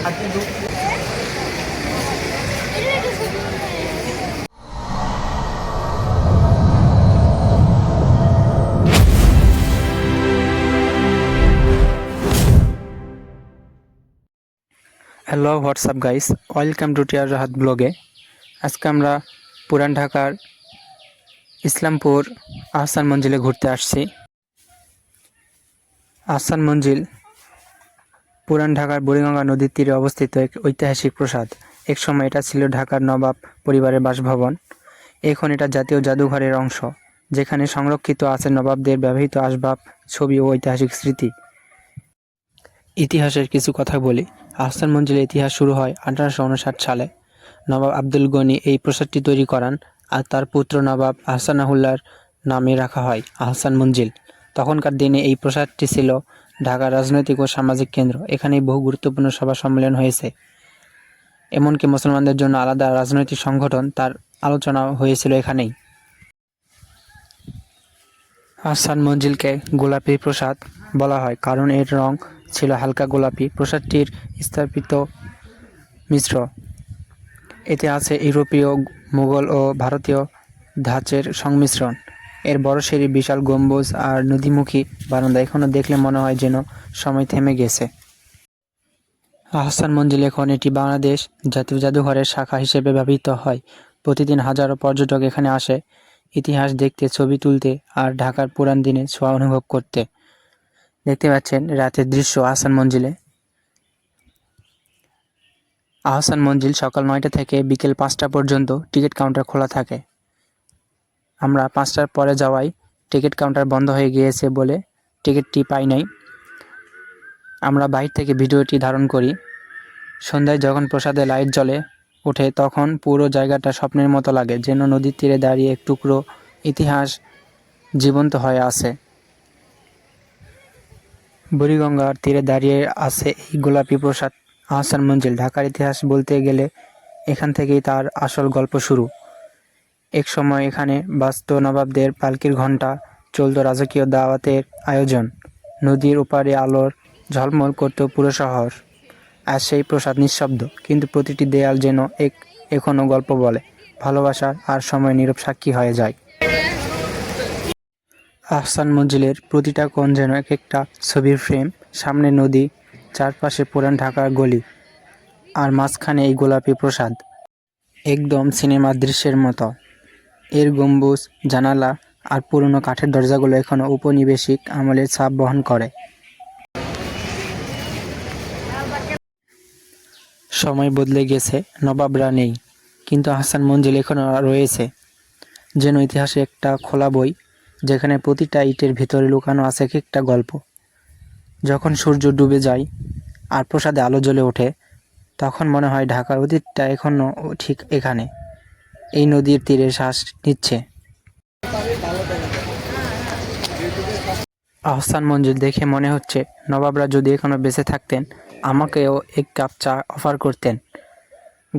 Hello WhatsApp guys, welcome to টিয়ার রাহাত ব্লগে। আজকে আমরা পুরান ঢাকার ইসলামপুর আহসান মঞ্জিলে ঘুরতে আসছি। আহসান মঞ্জিল পুরান ঢাকার বুড়িগঙ্গা নদীর তীরে অবস্থিত এক ঐতিহাসিক প্রাসাদ। একসময় এটা ছিল ঢাকার নবাব পরিবারের বাসভবন। এখন এটা জাতীয় জাদুঘরের অংশ, যেখানে সংরক্ষিত আছে নবাবদের ব্যবহৃত আসবাব, ছবি ও ঐতিহাসিক স্মৃতি। ইতিহাসের কিছু কথা বলি। আহসান মঞ্জিলের ইতিহাস শুরু হয় 1859 সালে। নবাব আব্দুল গনি এই প্রাসাদটি তৈরি করান, আর তার পুত্র নবাব আহসানউল্লাহর নামে রাখা হয় আহসান মঞ্জিল। তখনকার দিনে এই প্রাসাদটি ছিল ঢাকার রাজনৈতিক ও সামাজিক কেন্দ্র। এখানেই বহু গুরুত্বপূর্ণ সভা সম্মেলন হয়েছে। এমনকি মুসলমানদের জন্য আলাদা রাজনৈতিক সংগঠন, তার আলোচনা হয়েছিল এখানেই। আহসান মঞ্জিলকে গোলাপি প্রাসাদ বলা হয় কারণ এর রং ছিল হালকা গোলাপি। প্রাসাদটির স্থাপিত মিশ্র, এতে আছে ইউরোপীয়, মুঘল ও ভারতীয় ধাঁচের সংমিশ্রণ। এর বড় সিঁড়ি, বিশাল গম্বুজ আর নদীমুখী বারান্দা এখনও দেখলে মনে হয় যেন সময় থেমে গেছে। আহসান মঞ্জিল এখন এটি বাংলাদেশ জাতীয় জাদুঘরের শাখা হিসেবে ব্যবহৃত হয়। প্রতিদিন হাজারো পর্যটক এখানে আসে ইতিহাস দেখতে, ছবি তুলতে আর ঢাকার পুরান দিনের ছোঁয়া অনুভব করতে। দেখতে পাচ্ছেন রাতের দৃশ্য আহসান মঞ্জিলে। আহসান মঞ্জিল সকাল 9টা থেকে বিকেল 5টা পর্যন্ত টিকিট কাউন্টার খোলা থাকে। আমরা 5টার পরে যাওয়ায় টিকিট কাউন্টার বন্ধ হয়ে গিয়েছে বলে টিকিটটি পাই নাই। আমরা বাইরে থেকে ভিডিওটি ধারণ করি। সন্ধ্যায় যখন প্রসাদে লাইট জ্বলে ওঠে তখন পুরো জায়গাটা স্বপ্নের মতো লাগে, যেন নদীর তীরে দাঁড়িয়ে এক টুকরো ইতিহাস জীবন্ত হয়ে আছে। বুড়িগঙ্গার তীরে দাঁড়িয়ে আছে এই গোলাপি প্রাসাদ আহসান মঞ্জিল। ঢাকার ইতিহাস বলতে গেলে এখান থেকেই তার আসল গল্প শুরু। এক সময় এখানে বাজত নবাবদের পালকির ঘণ্টা, চলত রাজকীয় দাওয়াতের আয়োজন, নদীর ওপারে আলোর ঝলমল করত পুরো শহর। আর সেই প্রাসাদ নিঃশব্দ, কিন্তু প্রতিটি দেয়াল যেন এখনও গল্প বলে, ভালোবাসার আর সময় নীরব সাক্ষী হয়ে যায়। আহসান মঞ্জিলের প্রতিটা কোণ যেন এক একটা ছবির ফ্রেম। সামনে নদী, চারপাশে পুরান ঢাকার গলি, আর মাঝখানে এই গোলাপি প্রাসাদ, একদম সিনেমার দৃশ্যের মতো। এর গম্বুজ, জানালা আর পুরনো কাঠের দরজাগুলো এখনও ঔপনিবেশিক আমলের ছাপ বহন করে। সময় বদলে গেছে, নবাবরা নেই, কিন্তু আহসান মঞ্জিল এখনও রয়েছে যেন ইতিহাসে একটা খোলা বই, যেখানে প্রতিটা ইটের ভিতরে লুকানো আছে এক একটা গল্প। যখন সূর্য ডুবে যায় আর প্রাসাদে আলো জ্বলে ওঠে, তখন মনে হয় ঢাকার অতীতটা এখনও ঠিক এখানে, এই নদীর তীরে শ্বাস নিচ্ছে। আহসান মঞ্জিল দেখে মনে হচ্ছে নবাবরা যদি এখনও বেঁচে থাকতেন, আমাকেও এক কাপ চা অফার করতেন।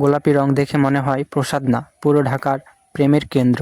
গোলাপি রং দেখে মনে হয় প্রসাদ না, পুরো ঢাকার প্রেমের কেন্দ্র।